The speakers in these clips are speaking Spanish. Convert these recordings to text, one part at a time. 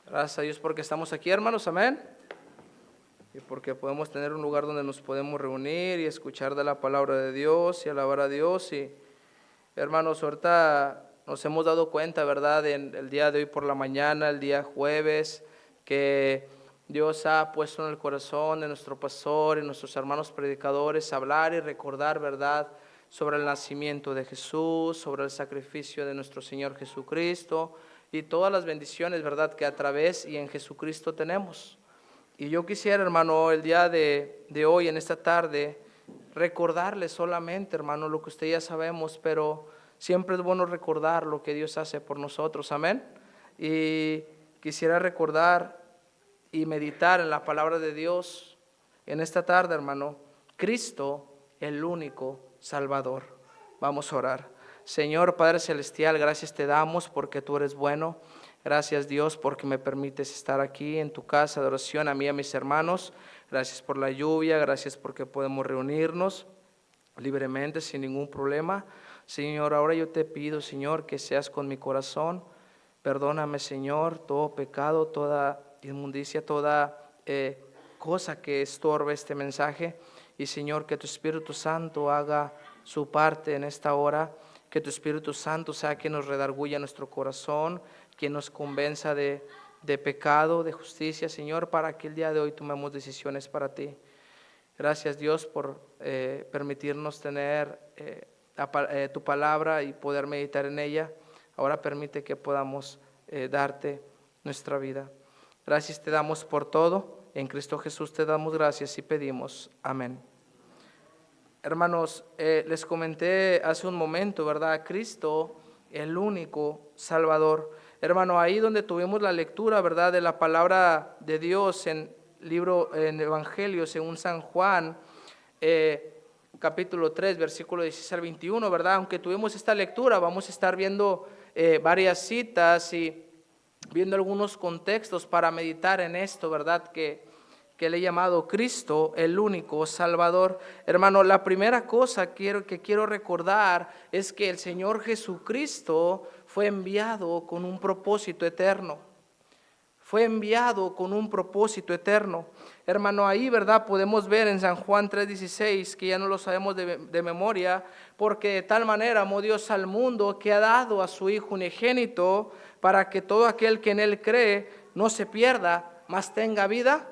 Gracias a Dios porque estamos aquí, hermanos, amén. Y porque podemos tener un lugar donde nos podemos reunir y escuchar de la palabra de Dios y alabar a Dios. Y hermanos, ahorita nos hemos dado cuenta, ¿verdad?, en el día de hoy por la mañana, el día jueves, que Dios ha puesto en el corazón de nuestro pastor y nuestros hermanos predicadores hablar y recordar, ¿verdad?, sobre el nacimiento de Jesús, sobre el sacrificio de nuestro Señor Jesucristo y todas las bendiciones, ¿verdad?, que a través y en Jesucristo tenemos. Y yo quisiera, hermano, el día de hoy, en esta tarde, recordarle solamente, hermano, lo que usted ya sabemos, pero siempre es bueno recordar lo que Dios hace por nosotros, amén. Y quisiera recordar y meditar en la palabra de Dios en esta tarde, hermano. Cristo, el único Salvador. Vamos a orar. Señor Padre Celestial, gracias te damos porque tú eres bueno. Gracias, Dios, porque me permites estar aquí en tu casa de oración, a mí y a mis hermanos. Gracias por la lluvia, gracias porque podemos reunirnos libremente sin ningún problema. Señor, ahora yo te pido, Señor, que seas con mi corazón. Perdóname, Señor, todo pecado, toda inmundicia, toda cosa que estorbe este mensaje. Y, Señor, que tu Espíritu Santo haga su parte en esta hora. Que tu Espíritu Santo sea quien nos redarguya nuestro corazón, quien nos convenza de pecado, de justicia, Señor, para que el día de hoy tomemos decisiones para ti. Gracias, Dios, por permitirnos tener tu palabra y poder meditar en ella. Ahora permite que podamos darte nuestra vida. Gracias te damos por todo. En Cristo Jesús te damos gracias y pedimos. Amén. Hermanos, les comenté hace un momento, ¿verdad? Cristo, el único Salvador. Hermano, ahí donde tuvimos la lectura, ¿verdad?, de la palabra de Dios en Evangelio según San Juan, capítulo 3, versículo 16 al 21, ¿verdad? Aunque tuvimos esta lectura, vamos a estar viendo varias citas y viendo algunos contextos para meditar en esto, ¿verdad?, que le he llamado Cristo, el único Salvador. Hermano, la primera cosa que quiero recordar es que el Señor Jesucristo fue enviado con un propósito eterno. Fue enviado con un propósito eterno. Hermano, ahí, ¿verdad?, podemos ver en San Juan 3:16, que ya no lo sabemos de memoria, porque de tal manera amó Dios al mundo que ha dado a su Hijo unigénito para que todo aquel que en Él cree no se pierda, mas tenga vida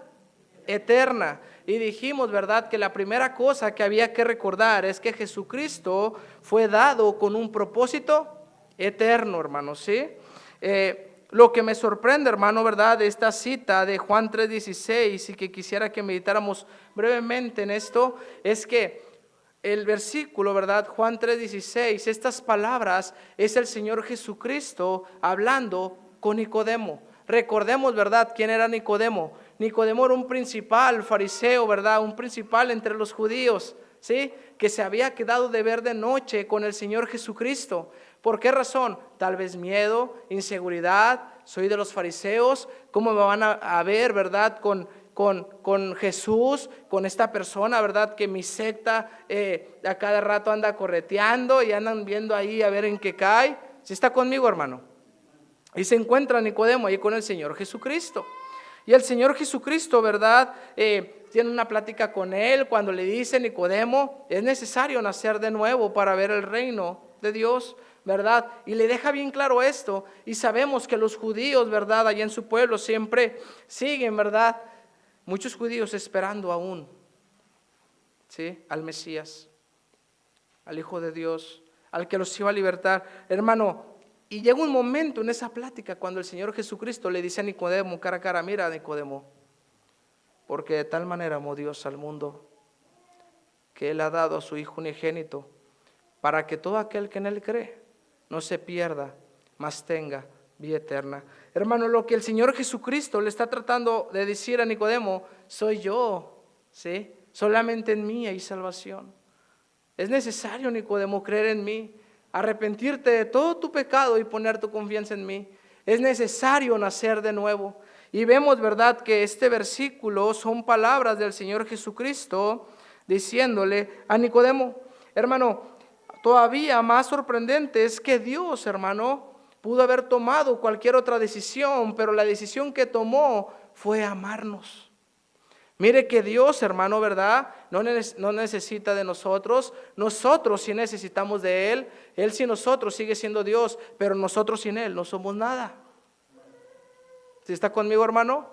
eterna. Y dijimos, ¿verdad?, que la primera cosa que había que recordar es que Jesucristo fue dado con un propósito eterno, hermano, ¿sí? Lo que me sorprende, hermano, ¿verdad?, de esta cita de Juan 3:16 y que quisiera que meditáramos brevemente en esto, es que el versículo, ¿verdad?, Juan 3:16, estas palabras es el Señor Jesucristo hablando con Nicodemo. Recordemos, ¿verdad?, quién era Nicodemo. Nicodemo era un principal fariseo, ¿verdad?, un principal entre los judíos, ¿sí?, que se había quedado de ver de noche con el Señor Jesucristo. ¿Por qué razón? Tal vez miedo, inseguridad. Soy de los fariseos, ¿cómo me van a ver, verdad, con Jesús, con esta persona, verdad, que mi secta a cada rato anda correteando y andan viendo ahí a ver en qué cae? ¿Sí está conmigo, hermano? Y se encuentra Nicodemo ahí con el Señor Jesucristo. Y el Señor Jesucristo, ¿verdad?, tiene una plática con él cuando le dice: Nicodemo, es necesario nacer de nuevo para ver el reino de Dios, ¿verdad? Y le deja bien claro esto. Y sabemos que los judíos, ¿verdad?, allá en su pueblo siempre siguen, ¿verdad?, muchos judíos esperando aún, ¿sí?, al Mesías, al Hijo de Dios, al que los iba a libertar. Hermano, y llega un momento en esa plática cuando el Señor Jesucristo le dice a Nicodemo cara a cara: mira, Nicodemo, porque de tal manera amó Dios al mundo que Él ha dado a su Hijo unigénito para que todo aquel que en Él cree no se pierda, mas tenga vida eterna. Hermano, lo que el Señor Jesucristo le está tratando de decir a Nicodemo: soy yo, ¿sí? Solamente en mí hay salvación. Es necesario, Nicodemo, creer en mí, arrepentirte de todo tu pecado y poner tu confianza en mí. Es necesario nacer de nuevo. Y vemos, ¿verdad?, que este versículo son palabras del Señor Jesucristo diciéndole a Nicodemo. Hermano, todavía más sorprendente es que Dios, hermano, pudo haber tomado cualquier otra decisión, pero la decisión que tomó fue amarnos. Mire que Dios, hermano, ¿verdad? No necesita de nosotros. Nosotros sí necesitamos de Él. Él sin nosotros sigue siendo Dios, pero nosotros sin Él no somos nada. ¿Sí está conmigo, hermano?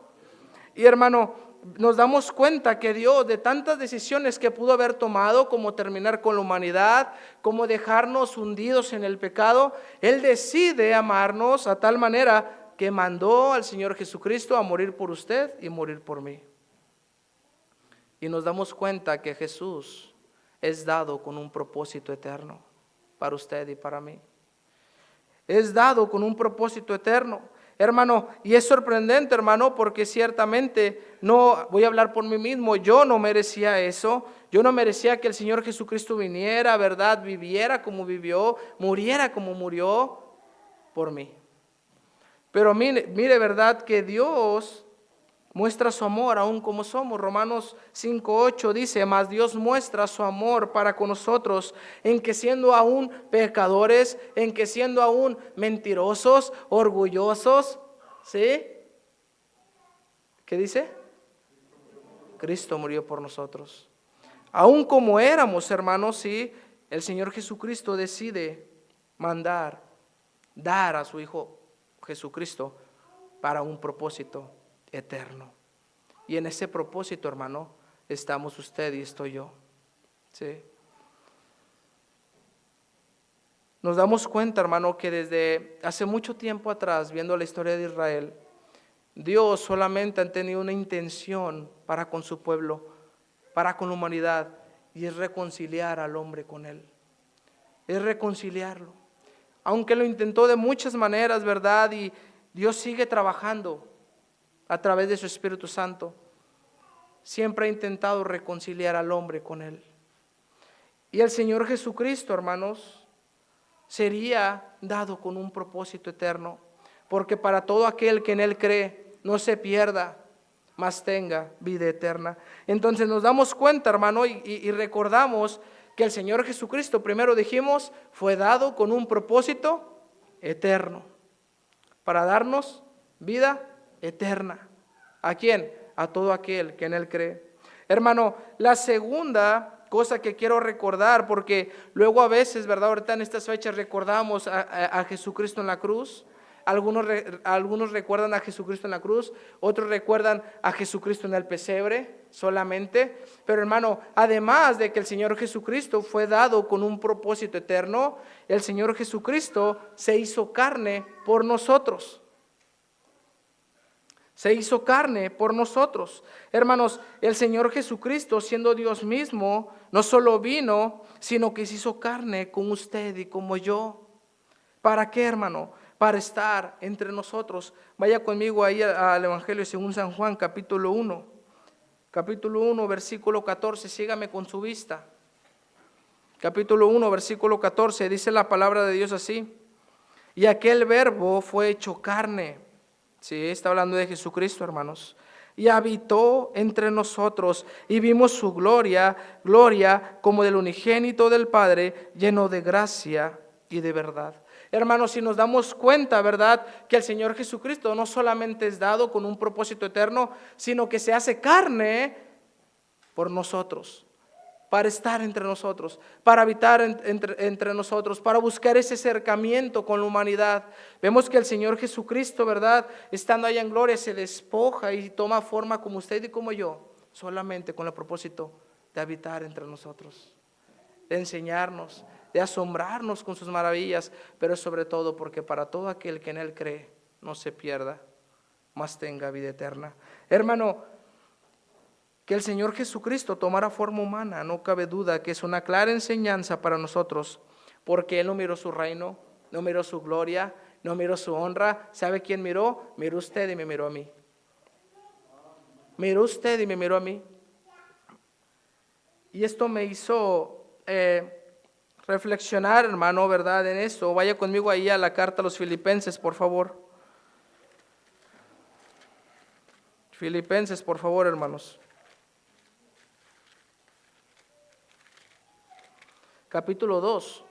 Y hermano, nos damos cuenta que Dios, de tantas decisiones que pudo haber tomado, como terminar con la humanidad, como dejarnos hundidos en el pecado, Él decide amarnos a tal manera que mandó al Señor Jesucristo a morir por usted y morir por mí. Y nos damos cuenta que Jesús es dado con un propósito eterno para usted y para mí. Es dado con un propósito eterno, hermano, y es sorprendente, hermano, porque ciertamente, no voy a hablar por mí mismo, yo no merecía eso. Yo no merecía que el Señor Jesucristo viniera, ¿verdad? Viviera como vivió, muriera como murió por mí. Pero mire, ¿verdad? Que Dios muestra su amor aún como somos. Romanos 5:8 dice: mas Dios muestra su amor para con nosotros, en que siendo aún pecadores, en que siendo aún mentirosos, orgullosos, ¿sí? ¿Qué dice? Cristo murió por nosotros. Aún como éramos, hermanos, sí, el Señor Jesucristo decide dar a su Hijo Jesucristo para un propósito eterno. Y en ese propósito, hermano, estamos usted y estoy yo. ¿Sí? Nos damos cuenta, hermano, que desde hace mucho tiempo atrás, viendo la historia de Israel, Dios solamente ha tenido una intención para con su pueblo, para con la humanidad, y es reconciliar al hombre con Él. Es reconciliarlo. Aunque lo intentó de muchas maneras, ¿verdad? Y Dios sigue trabajando a través de su Espíritu Santo. Siempre ha intentado reconciliar al hombre con Él. Y el Señor Jesucristo, hermanos, sería dado con un propósito eterno, porque para todo aquel que en Él cree, no se pierda, mas tenga vida eterna. Entonces nos damos cuenta, hermano, y recordamos que el Señor Jesucristo, primero dijimos, fue dado con un propósito eterno, para darnos vida eterna. ¿A quién? A todo aquel que en Él cree. Hermano, la segunda cosa que quiero recordar, porque luego a veces, ¿verdad? Ahorita en estas fechas recordamos a Jesucristo en la cruz. Algunos recuerdan a Jesucristo en la cruz, otros recuerdan a Jesucristo en el pesebre solamente. Pero hermano, además de que el Señor Jesucristo fue dado con un propósito eterno, el Señor Jesucristo se hizo carne por nosotros. Se hizo carne por nosotros. Hermanos, el Señor Jesucristo, siendo Dios mismo, no solo vino, sino que se hizo carne con usted y como yo. ¿Para qué, hermano? Para estar entre nosotros. Vaya conmigo ahí al Evangelio según San Juan, capítulo 1. Capítulo 1, versículo 14. Sígame con su vista. Capítulo 1, versículo 14. Dice la palabra de Dios así: y aquel verbo fue hecho carne. Sí, está hablando de Jesucristo, hermanos. Y habitó entre nosotros, y vimos su gloria como del unigénito del Padre, lleno de gracia y de verdad. Hermanos, si nos damos cuenta, ¿verdad?, que el Señor Jesucristo no solamente es dado con un propósito eterno, sino que se hace carne por nosotros, para estar entre nosotros, para habitar entre nosotros, para buscar ese acercamiento con la humanidad. Vemos que el Señor Jesucristo, ¿verdad?, estando allá en gloria, se despoja y toma forma como usted y como yo, solamente con el propósito de habitar entre nosotros, de enseñarnos, de asombrarnos con sus maravillas, pero sobre todo porque para todo aquel que en Él cree, no se pierda, mas tenga vida eterna. Hermano, que el Señor Jesucristo tomara forma humana, no cabe duda que es una clara enseñanza para nosotros, porque Él no miró su reino, no miró su gloria, no miró su honra. ¿Sabe quién miró? Miró usted y me miró a mí. Miró usted y me miró a mí. Y esto me hizo reflexionar, hermano, ¿verdad?, en esto. Vaya conmigo ahí a la carta a los Filipenses, por favor. Filipenses, por favor, hermanos. Capítulo 2.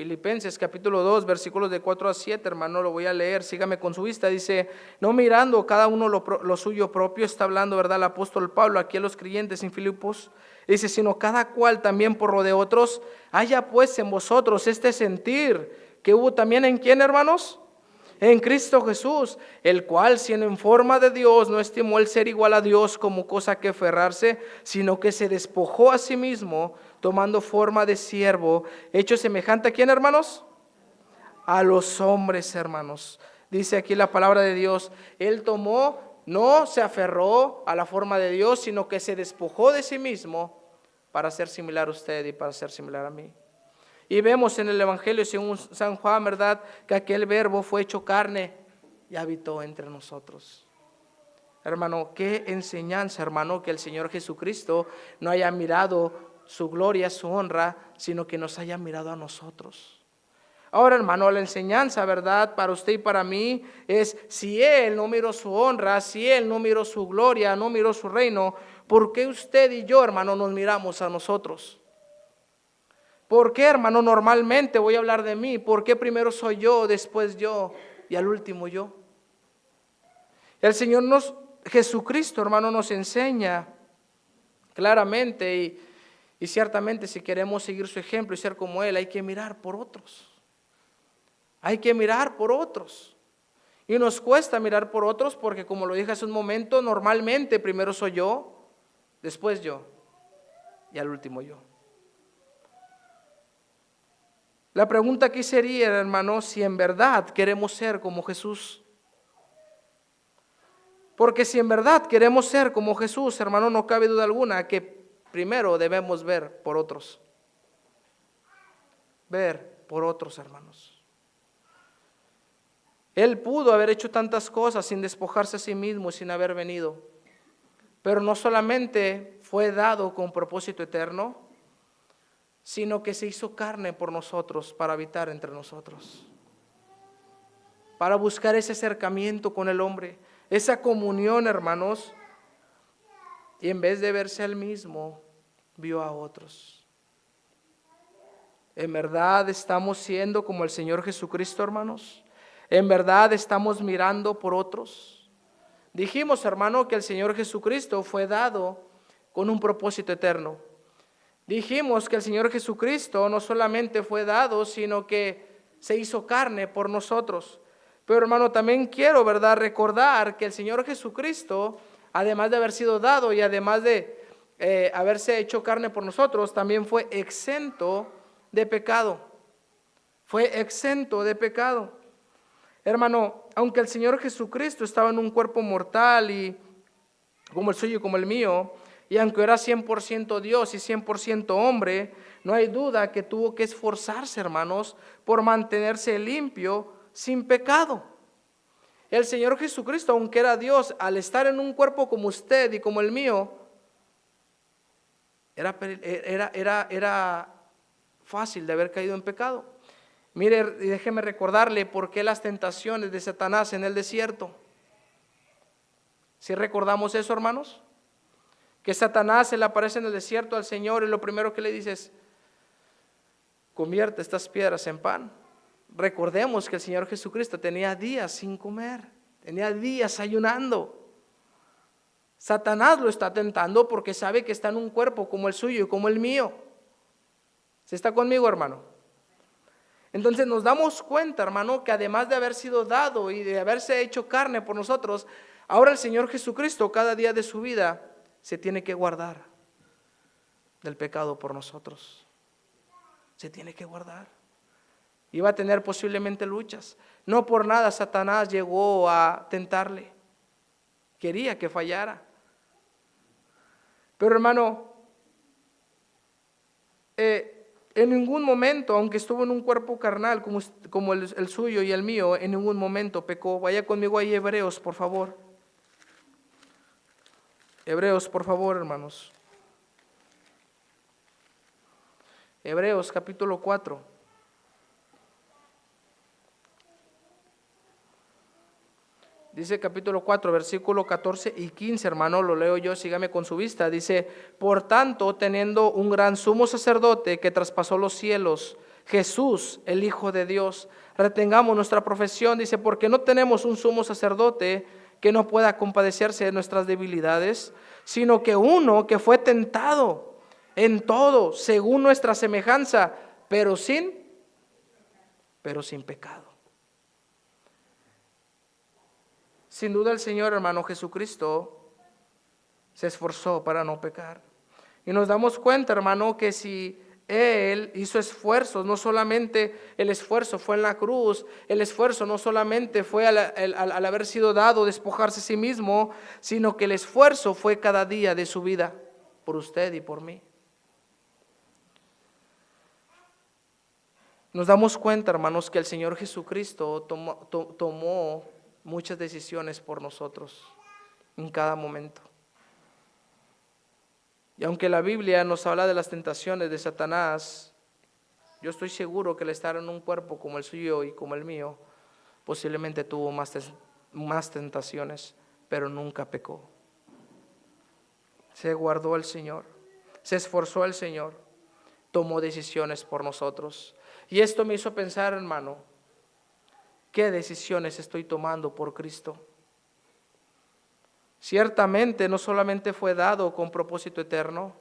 Filipenses capítulo 2, versículos de 4 a 7, hermano, lo voy a leer, sígame con su vista. Dice, no mirando cada uno lo suyo propio, está hablando, ¿verdad?, el apóstol Pablo aquí a los creyentes en Filipos. Dice, sino cada cual también por lo de otros, haya pues en vosotros este sentir que hubo también en ¿quién, hermanos? En Cristo Jesús, el cual siendo en forma de Dios no estimó el ser igual a Dios como cosa que aferrarse, sino que se despojó a sí mismo, tomando forma de siervo, hecho semejante ¿a quién, hermanos? A los hombres, hermanos. Dice aquí la palabra de Dios, Él no se aferró a la forma de Dios, sino que se despojó de sí mismo para ser similar a usted y para ser similar a mí. Y vemos en el Evangelio según San Juan, ¿verdad?, que aquel verbo fue hecho carne y habitó entre nosotros. Hermano, qué enseñanza, hermano, que el Señor Jesucristo no haya mirado su gloria, su honra, sino que nos haya mirado a nosotros. Ahora, hermano, la enseñanza, ¿verdad?, para usted y para mí es, si Él no miró su honra, si Él no miró su gloria, no miró su reino, ¿por qué usted y yo, hermano, nos miramos a nosotros? ¿Por qué, hermano, normalmente voy a hablar de mí? ¿Por qué primero soy yo, después yo y al último yo? El Señor Jesucristo, hermano, nos enseña claramente y ciertamente si queremos seguir su ejemplo y ser como Él, hay que mirar por otros. Hay que mirar por otros. Y nos cuesta mirar por otros porque, como lo dije hace un momento, normalmente primero soy yo, después yo y al último yo. La pregunta aquí sería, hermano, si en verdad queremos ser como Jesús. Porque si en verdad queremos ser como Jesús, hermano, no cabe duda alguna que primero debemos ver por otros. Ver por otros, hermanos. Él pudo haber hecho tantas cosas sin despojarse a sí mismo, sin haber venido. Pero no solamente fue dado con propósito eterno, sino que se hizo carne por nosotros para habitar entre nosotros, para buscar ese acercamiento con el hombre, esa comunión, hermanos, y en vez de verse a él mismo, vio a otros. ¿En verdad estamos siendo como el Señor Jesucristo, hermanos? ¿En verdad estamos mirando por otros? Dijimos, hermano, que el Señor Jesucristo fue dado con un propósito eterno. Dijimos que el Señor Jesucristo no solamente fue dado, sino que se hizo carne por nosotros. Pero, hermano, también quiero, ¿verdad?, recordar que el Señor Jesucristo, además de haber sido dado y además de haberse hecho carne por nosotros, también fue exento de pecado. Fue exento de pecado. Hermano, aunque el Señor Jesucristo estaba en un cuerpo mortal y como el suyo y como el mío, y aunque era 100% Dios y 100% hombre, no hay duda que tuvo que esforzarse, hermanos, por mantenerse limpio, sin pecado. El Señor Jesucristo, aunque era Dios, al estar en un cuerpo como usted y como el mío, era fácil de haber caído en pecado. Mire, y déjeme recordarle por qué las tentaciones de Satanás en el desierto. ¿Sí recordamos eso, hermanos? Que Satanás se le aparece en el desierto al Señor y lo primero que le dice es, convierte estas piedras en pan. Recordemos que el Señor Jesucristo tenía días sin comer, tenía días ayunando. Satanás lo está tentando porque sabe que está en un cuerpo como el suyo y como el mío. ¿Se está conmigo, hermano? Entonces nos damos cuenta, hermano, que además de haber sido dado y de haberse hecho carne por nosotros, ahora el Señor Jesucristo cada día de su vida se tiene que guardar del pecado por nosotros. Se tiene que guardar. Y va a tener posiblemente luchas. No por nada Satanás llegó a tentarle. Quería que fallara. Pero, hermano, en ningún momento, aunque estuvo en un cuerpo carnal como el suyo y el mío, en ningún momento pecó. Vaya conmigo ahí, Hebreos, por favor. Hebreos, por favor, hermanos. Hebreos capítulo 4. Dice capítulo 4, versículo 14 y 15, hermano, lo leo yo, sígame con su vista. Dice, por tanto, teniendo un gran sumo sacerdote que traspasó los cielos, Jesús, el Hijo de Dios. Retengamos nuestra profesión, dice, porque no tenemos un sumo sacerdote que no pueda compadecerse de nuestras debilidades, sino que uno que fue tentado en todo, según nuestra semejanza, pero sin pecado. Sin duda el Señor, hermano Jesucristo, se esforzó para no pecar. Y nos damos cuenta, hermano, que si Él hizo esfuerzos, no solamente el esfuerzo fue en la cruz, el esfuerzo no solamente fue al haber sido dado, despojarse a sí mismo, sino que el esfuerzo fue cada día de su vida, por usted y por mí. Nos damos cuenta, hermanos, que el Señor Jesucristo tomó muchas decisiones por nosotros en cada momento. Y aunque la Biblia nos habla de las tentaciones de Satanás, yo estoy seguro que al estar en un cuerpo como el suyo y como el mío, posiblemente tuvo más tentaciones, pero nunca pecó. Se guardó el Señor, se esforzó el Señor, tomó decisiones por nosotros. Y esto me hizo pensar, hermano, ¿qué decisiones estoy tomando por Cristo? Ciertamente no solamente fue dado con propósito eterno,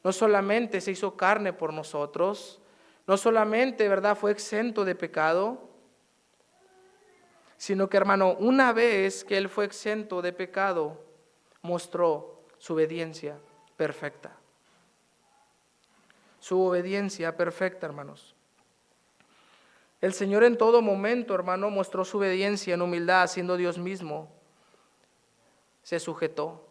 no solamente se hizo carne por nosotros, no solamente, ¿verdad?, fue exento de pecado, sino que, hermano, una vez que Él fue exento de pecado, mostró su obediencia perfecta. Su obediencia perfecta, hermanos. El Señor en todo momento, hermano, mostró su obediencia en humildad, siendo Dios mismo. Se sujetó.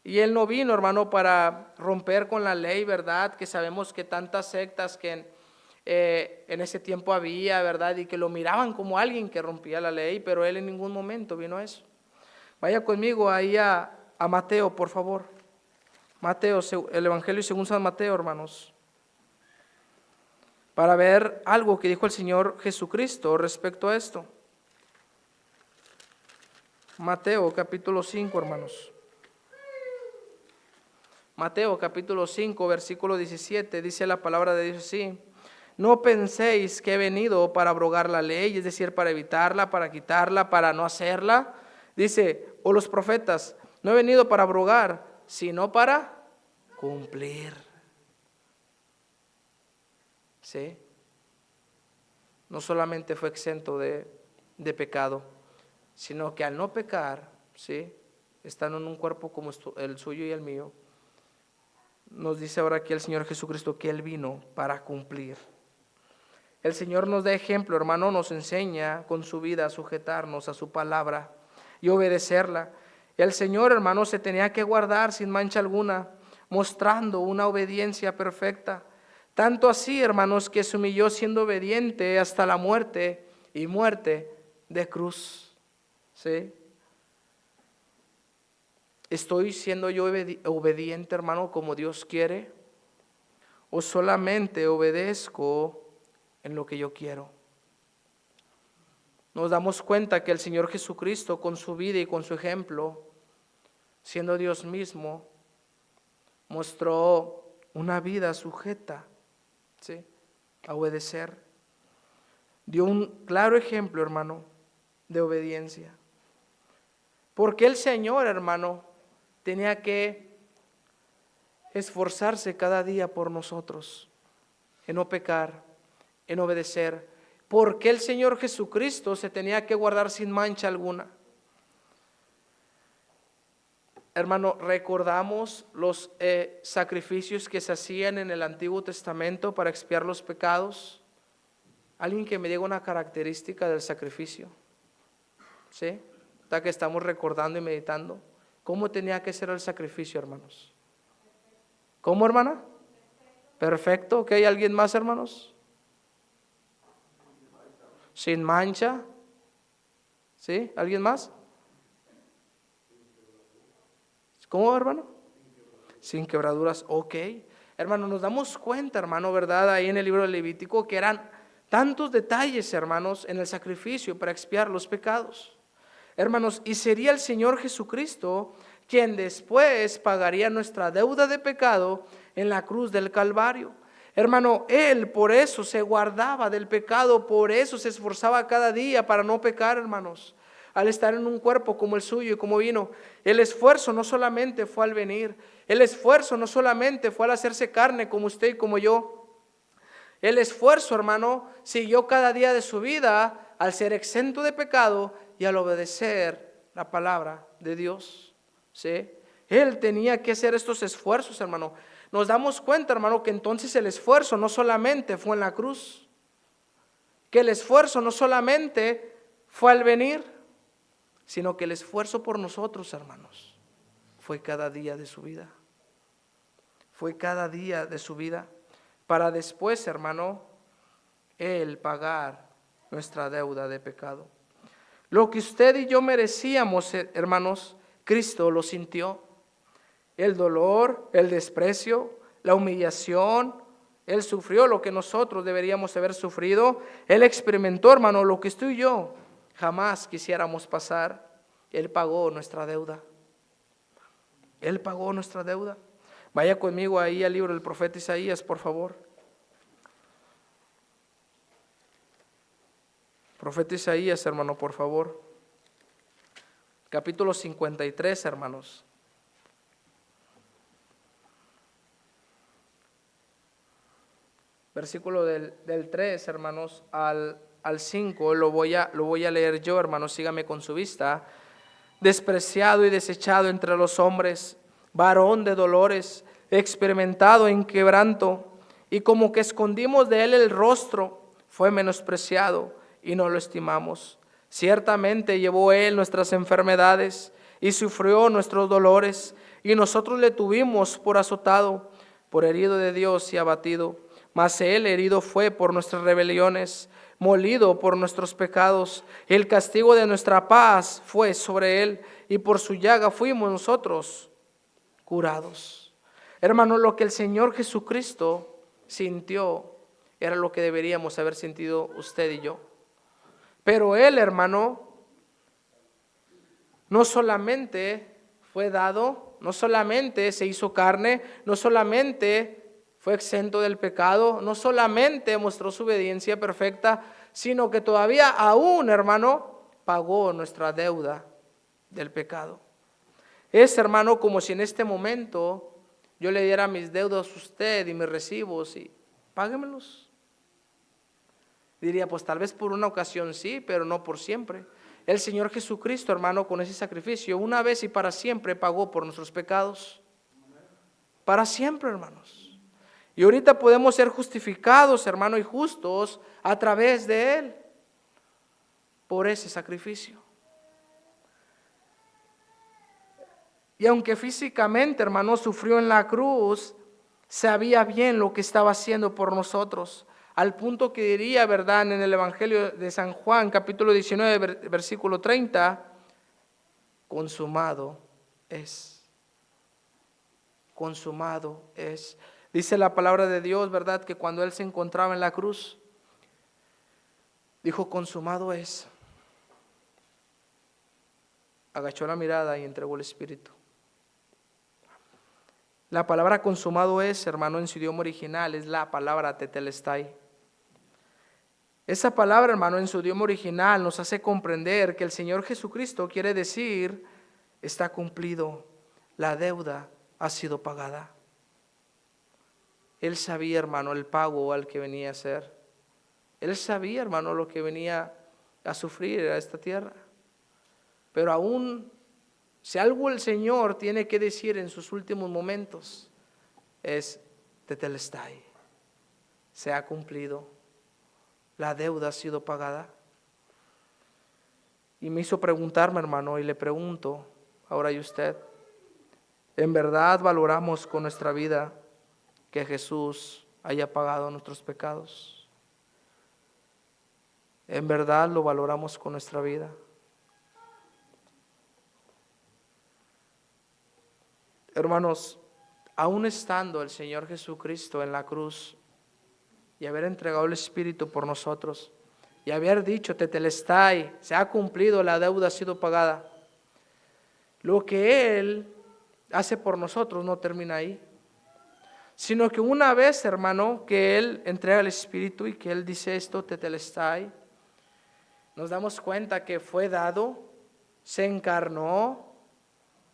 Y Él no vino, hermano, para romper con la ley, ¿verdad? Que sabemos que tantas sectas que en ese tiempo había, ¿verdad? Y que lo miraban como alguien que rompía la ley, pero Él en ningún momento vino a eso. Vaya conmigo ahí a Mateo, por favor. Mateo, el Evangelio según San Mateo, hermanos. Para ver algo que dijo el Señor Jesucristo respecto a esto. Mateo capítulo 5, hermanos. Mateo capítulo 5, versículo 17, dice la palabra de Dios así: no penséis que he venido para abrogar la ley, es decir, para evitarla, para quitarla, para no hacerla. Dice, o los profetas, no he venido para abrogar, sino para cumplir. ¿Sí? No solamente fue exento de pecado, sino que al no pecar, ¿sí?, estando en un cuerpo como el suyo y el mío, nos dice ahora aquí el Señor Jesucristo que Él vino para cumplir. El Señor nos da ejemplo, hermano, nos enseña con su vida a sujetarnos a su palabra y obedecerla. El Señor, hermano, se tenía que guardar sin mancha alguna, mostrando una obediencia perfecta. Tanto así, hermanos, que se humilló siendo obediente hasta la muerte y muerte de cruz. ¿Sí? ¿Estoy siendo yo obediente, hermano, como Dios quiere? ¿O solamente obedezco en lo que yo quiero? Nos damos cuenta que el Señor Jesucristo, con su vida y con su ejemplo, siendo Dios mismo, mostró una vida sujeta, ¿sí?, a obedecer. Dio un claro ejemplo, hermano, de obediencia. Porque el Señor, hermano, tenía que esforzarse cada día por nosotros, en no pecar, en obedecer. Porque el Señor Jesucristo se tenía que guardar sin mancha alguna. Hermano, recordamos los sacrificios que se hacían en el Antiguo Testamento para expiar los pecados. Alguien que me diga una característica del sacrificio, ¿sí? Hasta que estamos recordando y meditando. ¿Cómo tenía que ser el sacrificio, hermanos? ¿Cómo, hermana? Perfecto. ¿Ok? ¿Alguien más, hermanos? Sin mancha. ¿Sí? ¿Alguien más? ¿Cómo, hermano? Sin quebraduras. Ok. Hermano, nos damos cuenta, hermano, ¿verdad? Ahí en el libro de Levítico que eran tantos detalles, hermanos, en el sacrificio para expiar los pecados. Hermanos, y sería el Señor Jesucristo quien después pagaría nuestra deuda de pecado en la cruz del Calvario. Hermano, Él por eso se guardaba del pecado, por eso se esforzaba cada día para no pecar, hermanos. Al estar en un cuerpo como el suyo y como vino, el esfuerzo no solamente fue al venir, el esfuerzo no solamente fue al hacerse carne como usted y como yo. El esfuerzo, hermano, siguió cada día de su vida al ser exento de pecado y al obedecer la palabra de Dios. ¿Sí? Él tenía que hacer estos esfuerzos, hermano. Nos damos cuenta, hermano, que entonces el esfuerzo no solamente fue en la cruz, que el esfuerzo no solamente fue al venir, sino que el esfuerzo por nosotros, hermanos, fue cada día de su vida. Fue cada día de su vida, para después, hermano, Él pagar nuestra deuda de pecado. Lo que usted y yo merecíamos, hermanos, Cristo lo sintió. El dolor, el desprecio, la humillación, Él sufrió lo que nosotros deberíamos haber sufrido. Él experimentó, hermano, lo que usted y yo jamás quisiéramos pasar. Él pagó nuestra deuda. Él pagó nuestra deuda. Vaya conmigo ahí al libro del profeta Isaías, por favor. Profeta Isaías, hermano, por favor. Capítulo 53, hermanos. Versículo del 3, hermanos, al 5, lo voy a leer yo, hermanos, sígame con su vista. Despreciado y desechado entre los hombres, varón de dolores, experimentado en quebranto, y como que escondimos de él el rostro, fue menospreciado y no lo estimamos. Ciertamente llevó él nuestras enfermedades y sufrió nuestros dolores, y nosotros le tuvimos por azotado, por herido de Dios y abatido. Mas él herido fue por nuestras rebeliones, molido por nuestros pecados. El castigo de nuestra paz fue sobre él, y por su llaga fuimos nosotros curados. Hermano, lo que el Señor Jesucristo sintió era lo que deberíamos haber sentido usted y yo. Pero él, hermano, no solamente fue dado, no solamente se hizo carne, no solamente fue exento del pecado, no solamente mostró su obediencia perfecta, sino que todavía aún, hermano, pagó nuestra deuda del pecado. Es, hermano, como si en este momento yo le diera mis deudas a usted y mis recibos y páguemelos. Diría, pues tal vez por una ocasión sí, pero no por siempre. El Señor Jesucristo, hermano, con ese sacrificio, una vez y para siempre pagó por nuestros pecados. Para siempre, hermanos. Y ahorita podemos ser justificados, hermano, y justos a través de Él, por ese sacrificio. Y aunque físicamente, hermano, sufrió en la cruz, sabía bien lo que estaba haciendo por nosotros, al punto que diría, ¿verdad?, en el Evangelio de San Juan, capítulo 19, versículo 30, consumado es. Consumado es. Dice la palabra de Dios, ¿verdad?, que cuando Él se encontraba en la cruz, dijo, consumado es. Agachó la mirada y entregó el Espíritu. La palabra consumado es, hermano, en su idioma original, es la palabra tetelestai. Esa palabra, hermano, en su idioma original nos hace comprender que el Señor Jesucristo quiere decir, está cumplido, la deuda ha sido pagada. Él sabía, hermano, el pago al que venía a hacer. Él sabía, hermano, lo que venía a sufrir a esta tierra. Pero aún, si algo el Señor tiene que decir en sus últimos momentos, es tetelestai. Se ha cumplido. La deuda ha sido pagada. Y me hizo preguntarme, hermano, y le pregunto, ahora y usted, ¿en verdad valoramos con nuestra vida que Jesús haya pagado nuestros pecados? ¿En verdad lo valoramos con nuestra vida? Hermanos, aún estando el Señor Jesucristo en la cruz y haber entregado el Espíritu por nosotros y haber dicho, tetelestai, se ha cumplido, la deuda ha sido pagada, lo que Él hace por nosotros no termina ahí, sino que una vez, hermano, que Él entrega el Espíritu y que Él dice esto, tetelestai, nos damos cuenta que fue dado, se encarnó,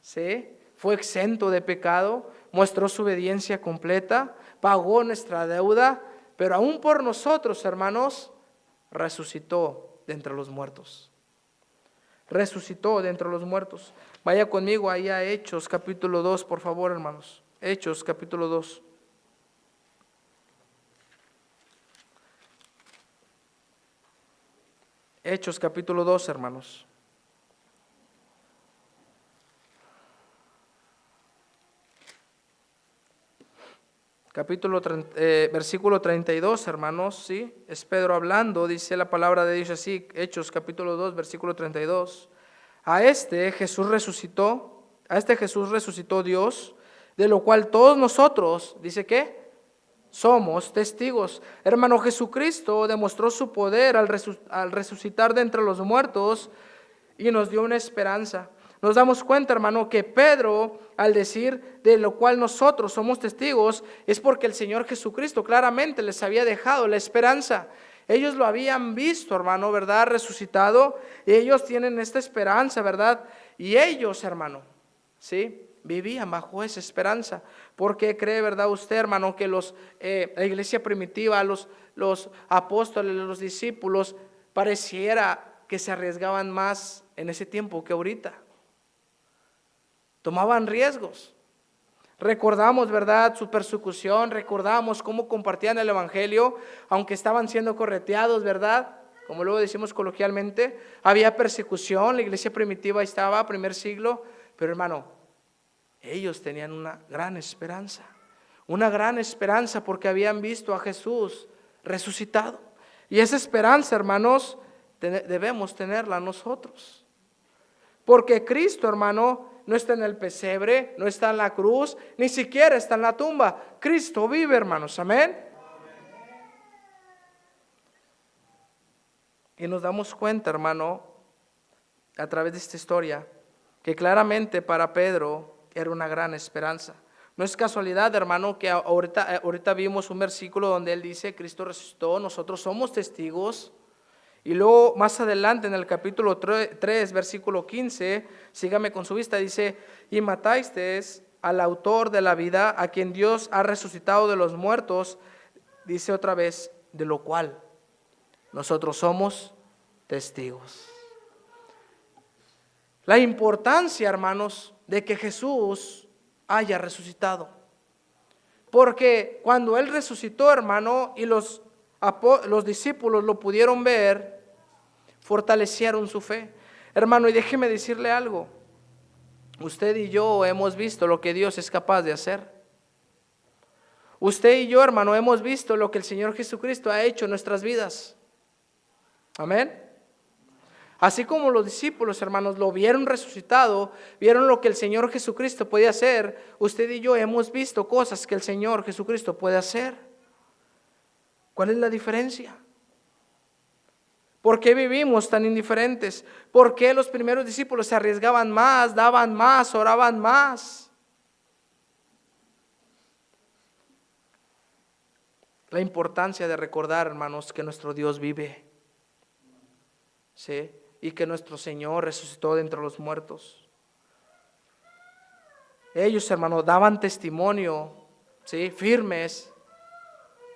¿sí? Fue exento de pecado, mostró su obediencia completa, pagó nuestra deuda, pero aún por nosotros, hermanos, resucitó de entre los muertos. Resucitó de entre los muertos. Vaya conmigo ahí a Hechos capítulo 2, por favor, hermanos. Hechos capítulo 2. Hechos capítulo 2, hermanos. Versículo 32, hermanos, ¿sí? Es Pedro hablando, dice la palabra de Dios así, Hechos capítulo 2, versículo 32. A este Jesús resucitó Dios, de lo cual todos nosotros, ¿dice qué? Somos testigos. Hermano, Jesucristo demostró su poder al resucitar de entre los muertos y nos dio una esperanza. Nos damos cuenta, hermano, que Pedro, al decir de lo cual nosotros somos testigos, es porque el Señor Jesucristo claramente les había dejado la esperanza. Ellos lo habían visto, hermano, ¿verdad? Resucitado, y ellos tienen esta esperanza, ¿verdad? Y ellos, hermano, ¿sí? Vivían bajo esa esperanza. ¿Por qué cree, verdad, usted, hermano, que la iglesia primitiva, los apóstoles, los discípulos, pareciera que se arriesgaban más en ese tiempo que ahorita? Tomaban riesgos. Recordamos, ¿verdad?, su persecución, recordamos cómo compartían el evangelio, aunque estaban siendo correteados, ¿verdad? Como luego decimos coloquialmente, había persecución, la iglesia primitiva estaba, primer siglo, pero hermano, ellos tenían una gran esperanza porque habían visto a Jesús resucitado. Y esa esperanza, hermanos, debemos tenerla nosotros. Porque Cristo, hermano, no está en el pesebre, no está en la cruz, ni siquiera está en la tumba. Cristo vive, hermanos, amén. Y nos damos cuenta, hermano, a través de esta historia, que claramente para Pedro era una gran esperanza. No es casualidad, hermano, que ahorita vimos un versículo donde él dice, Cristo resucitó, nosotros somos testigos. Y luego más adelante en el capítulo 3, versículo 15, sígame con su vista, dice, y matasteis al autor de la vida, a quien Dios ha resucitado de los muertos, dice otra vez, de lo cual nosotros somos testigos. La importancia, hermanos, de que Jesús haya resucitado. Porque cuando Él resucitó, hermano, y los discípulos lo pudieron ver, fortalecieron su fe. Hermano, y déjeme decirle algo. Usted y yo hemos visto lo que Dios es capaz de hacer. Usted y yo, hermano, hemos visto lo que el Señor Jesucristo ha hecho en nuestras vidas. Amén. Así como los discípulos, hermanos, lo vieron resucitado, vieron lo que el Señor Jesucristo podía hacer, usted y yo hemos visto cosas que el Señor Jesucristo puede hacer. ¿Cuál es la diferencia? ¿Por qué vivimos tan indiferentes? ¿Por qué los primeros discípulos se arriesgaban más, daban más, oraban más? La importancia de recordar, hermanos, que nuestro Dios vive, ¿sí? Y que nuestro Señor resucitó de entre los muertos. Ellos, hermanos, daban testimonio, ¿sí?, firmes,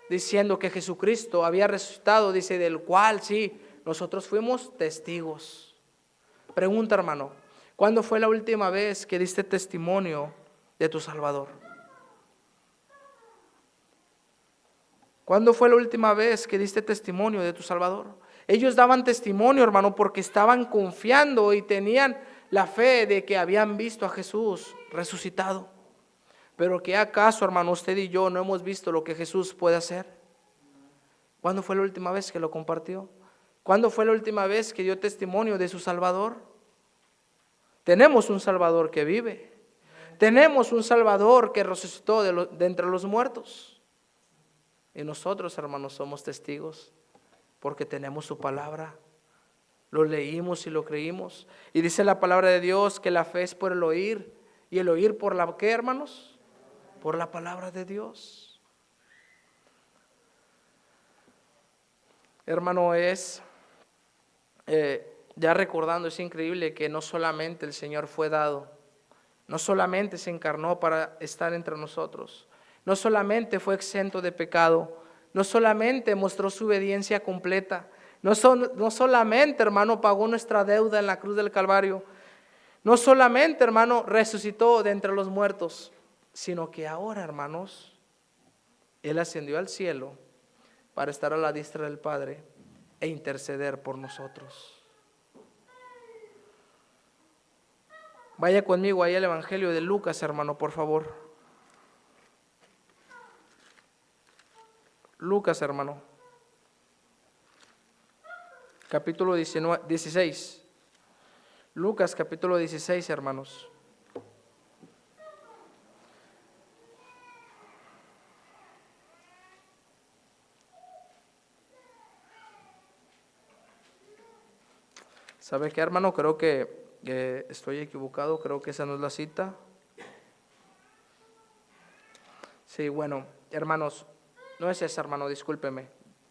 diciendo que Jesucristo había resucitado, dice, del cual, sí, nosotros fuimos testigos. Pregunta, hermano, ¿cuándo fue la última vez que diste testimonio de tu Salvador? ¿Cuándo fue la última vez que diste testimonio de tu Salvador? Ellos daban testimonio, hermano, porque estaban confiando y tenían la fe de que habían visto a Jesús resucitado. Pero ¿qué acaso, hermano, usted y yo no hemos visto lo que Jesús puede hacer? ¿Cuándo fue la última vez que lo compartió? ¿Cuándo fue la última vez que dio testimonio de su Salvador? Tenemos un Salvador que vive. Tenemos un Salvador que resucitó de entre los muertos. Y nosotros, hermanos, somos testigos porque tenemos su palabra. Lo leímos y lo creímos. Y dice la palabra de Dios que la fe es por el oír. ¿Y el oír por la qué, hermanos? por la palabra de Dios. Hermano, ya recordando, es increíble que no solamente el Señor fue dado, no solamente se encarnó para estar entre nosotros, no solamente fue exento de pecado, no solamente mostró su obediencia completa, no solamente, hermano, pagó nuestra deuda en la cruz del Calvario, no solamente, hermano, resucitó de entre los muertos, sino que ahora, hermanos, Él ascendió al cielo para estar a la diestra del Padre e interceder por nosotros. Vaya conmigo ahí al Evangelio de Lucas, hermano, por favor. Lucas, hermano. Capítulo 16. Lucas, capítulo 16, hermanos. ¿Sabe qué, hermano? Creo que estoy equivocado, creo que esa no es la cita. Sí, bueno, hermanos, no es esa, hermano, discúlpeme.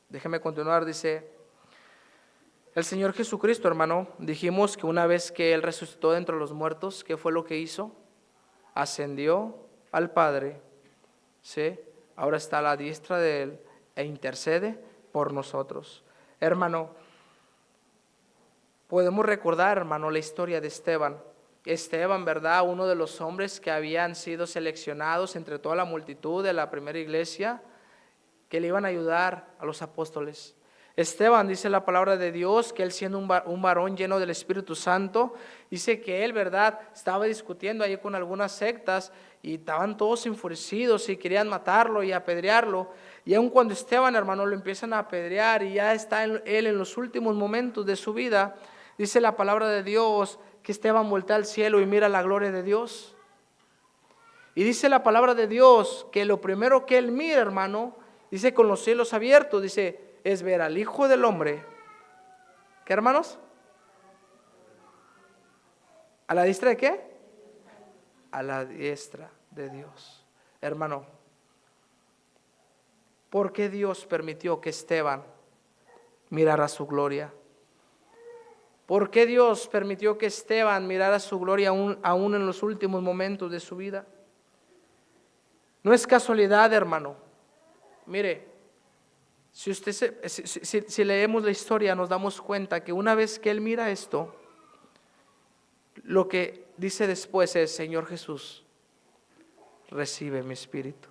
Déjeme continuar, dice, el Señor Jesucristo, hermano, dijimos que una vez que Él resucitó de entre los muertos, ¿qué fue lo que hizo? Ascendió al Padre, ¿sí? Ahora está a la diestra de Él e intercede por nosotros. Hermano, podemos recordar, hermano, la historia de Esteban. Esteban, ¿verdad? Uno de los hombres que habían sido seleccionados entre toda la multitud de la primera iglesia, que le iban a ayudar a los apóstoles. Esteban, dice la palabra de Dios, que él siendo un varón lleno del Espíritu Santo, dice que él, ¿verdad?, estaba discutiendo ahí con algunas sectas y estaban todos enfurecidos y querían matarlo y apedrearlo. Y aun cuando Esteban, hermano, lo empiezan a apedrear y ya está él en los últimos momentos de su vida, dice la palabra de Dios que Esteban voltea al cielo y mira la gloria de Dios. Y dice la palabra de Dios que lo primero que él mira, hermano, dice con los cielos abiertos, dice, es ver al Hijo del Hombre. ¿Qué, hermanos? ¿A la diestra de qué? A la diestra de Dios. Hermano, ¿por qué Dios permitió que Esteban mirara su gloria? ¿Por qué Dios permitió que Esteban mirara su gloria aún en los últimos momentos de su vida? No es casualidad, hermano. Mire, si leemos la historia nos damos cuenta que una vez que él mira esto, lo que dice después es, Señor Jesús, recibe mi espíritu.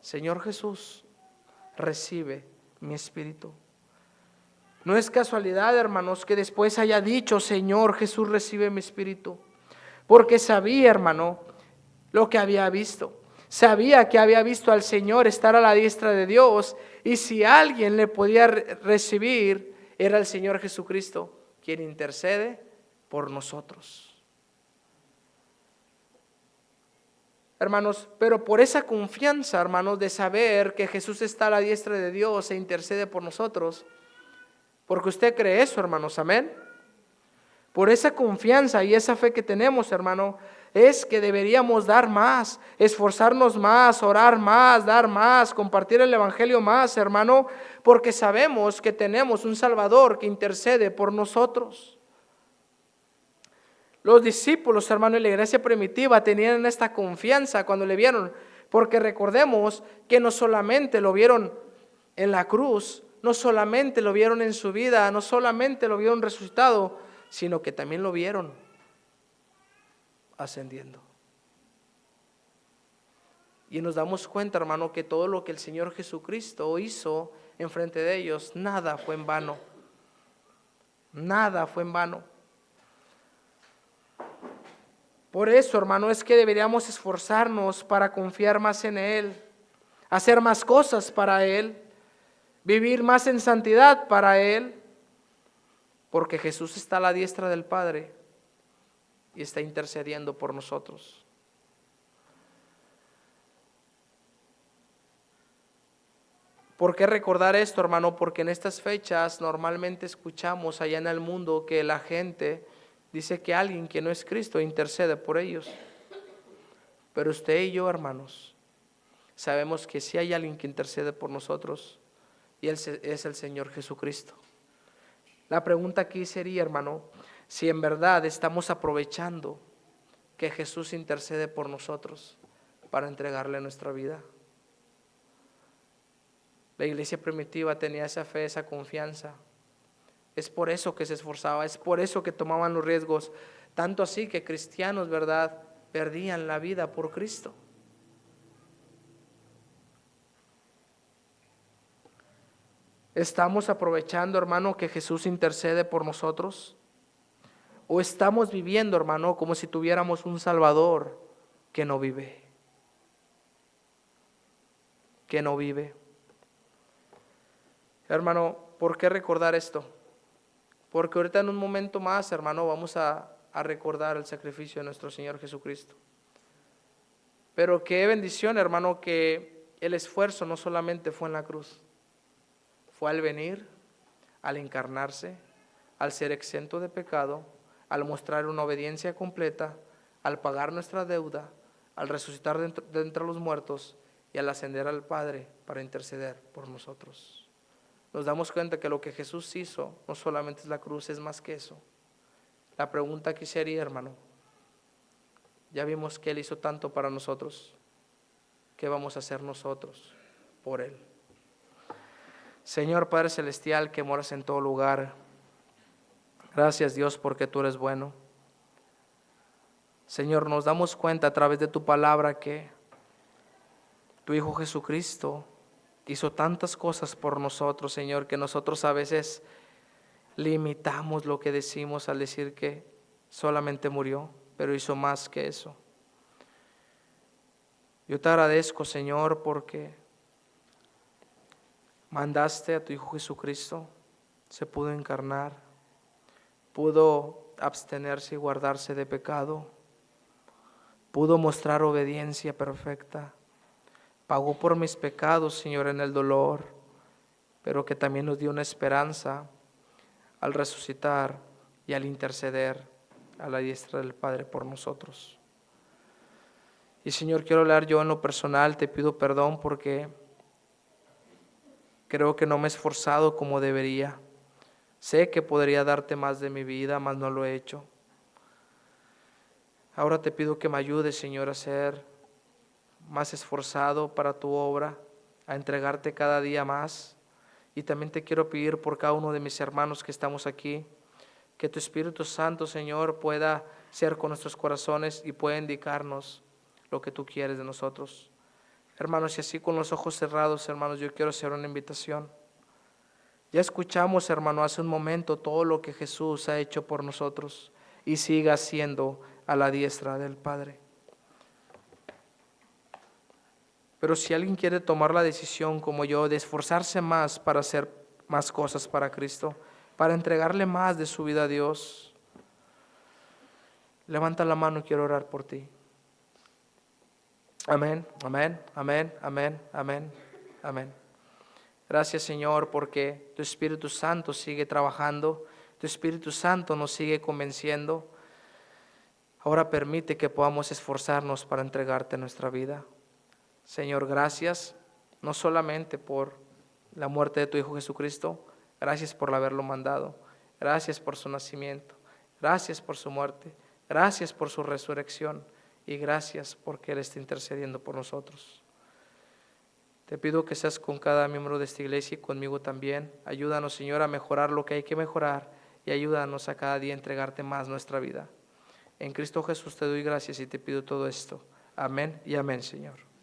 Señor Jesús, recibe mi espíritu. No es casualidad, hermanos, que después haya dicho, Señor Jesús, recibe mi espíritu, porque sabía, hermano, lo que había visto. Sabía que había visto al Señor estar a la diestra de Dios, y si alguien le podía recibir, era el Señor Jesucristo, quien intercede por nosotros. Hermanos, pero por esa confianza, hermanos, de saber que Jesús está a la diestra de Dios e intercede por nosotros, porque usted cree eso, hermanos, amén. Por esa confianza y esa fe que tenemos, hermano, es que deberíamos dar más, esforzarnos más, orar más, dar más, compartir el evangelio más, hermano, porque sabemos que tenemos un Salvador que intercede por nosotros. Los discípulos, hermano, en la iglesia primitiva tenían esta confianza cuando le vieron, porque recordemos que no solamente lo vieron en la cruz, no solamente lo vieron en su vida, no solamente lo vieron resucitado, sino que también lo vieron ascendiendo. Y nos damos cuenta, hermano, que todo lo que el Señor Jesucristo hizo enfrente de ellos, nada fue en vano. Nada fue en vano. Por eso, hermano, es que deberíamos esforzarnos para confiar más en Él, hacer más cosas para Él, vivir más en santidad para Él, porque Jesús está a la diestra del Padre y está intercediendo por nosotros. ¿Por qué recordar esto, hermano? Porque en estas fechas normalmente escuchamos allá en el mundo que la gente dice que alguien que no es Cristo intercede por ellos. Pero usted y yo, hermanos, sabemos que si hay alguien que intercede por nosotros, y Él es el Señor Jesucristo. La pregunta aquí sería, hermano, si en verdad estamos aprovechando que Jesús intercede por nosotros para entregarle nuestra vida. La iglesia primitiva tenía esa fe, esa confianza. Es por eso que se esforzaba, es por eso que tomaban los riesgos, tanto así que cristianos, ¿verdad?, perdían la vida por Cristo. ¿Estamos aprovechando, hermano, que Jesús intercede por nosotros? ¿O estamos viviendo, hermano, como si tuviéramos un Salvador que no vive? Que no vive. Hermano, ¿por qué recordar esto? Porque ahorita en un momento más, hermano, vamos a recordar el sacrificio de nuestro Señor Jesucristo. Pero qué bendición, hermano, que el esfuerzo no solamente fue en la cruz, fue al venir, al encarnarse, al ser exento de pecado, al mostrar una obediencia completa, al pagar nuestra deuda, al resucitar de entre los muertos y al ascender al Padre para interceder por nosotros. Nos damos cuenta que lo que Jesús hizo no solamente es la cruz, es más que eso. La pregunta aquí sería, hermano, ya vimos que Él hizo tanto para nosotros, ¿qué vamos a hacer nosotros por Él? Señor Padre Celestial, que moras en todo lugar, gracias Dios porque tú eres bueno. Señor, nos damos cuenta a través de tu palabra que tu Hijo Jesucristo hizo tantas cosas por nosotros, Señor, que nosotros a veces limitamos lo que decimos al decir que solamente murió, pero hizo más que eso. Yo te agradezco, Señor, porque mandaste a tu Hijo Jesucristo, se pudo encarnar, pudo abstenerse y guardarse de pecado, pudo mostrar obediencia perfecta, pagó por mis pecados, Señor, en el dolor, pero que también nos dio una esperanza al resucitar y al interceder a la diestra del Padre por nosotros. Y Señor, quiero hablar yo en lo personal, te pido perdón porque creo que no me he esforzado como debería. Sé que podría darte más de mi vida, mas no lo he hecho. Ahora te pido que me ayudes, Señor, a ser más esforzado para tu obra, a entregarte cada día más. Y también te quiero pedir por cada uno de mis hermanos que estamos aquí, que tu Espíritu Santo, Señor, pueda ser con nuestros corazones y pueda indicarnos lo que tú quieres de nosotros. Hermanos, y así con los ojos cerrados, hermanos, yo quiero hacer una invitación. Ya escuchamos, hermano, hace un momento todo lo que Jesús ha hecho por nosotros y sigue haciendo a la diestra del Padre. Pero si alguien quiere tomar la decisión como yo de esforzarse más para hacer más cosas para Cristo, para entregarle más de su vida a Dios, levanta la mano y quiero orar por ti. Amén, amén, amén, amén, amén, amén. Gracias, Señor, porque tu Espíritu Santo sigue trabajando, tu Espíritu Santo nos sigue convenciendo. Ahora permite que podamos esforzarnos para entregarte nuestra vida. Señor, gracias, no solamente por la muerte de tu Hijo Jesucristo, gracias por haberlo mandado, gracias por su nacimiento, gracias por su muerte, gracias por su resurrección y gracias porque Él está intercediendo por nosotros. Te pido que seas con cada miembro de esta iglesia y conmigo también. Ayúdanos, Señor, a mejorar lo que hay que mejorar y ayúdanos a cada día a entregarte más nuestra vida. En Cristo Jesús te doy gracias y te pido todo esto. Amén y amén, Señor.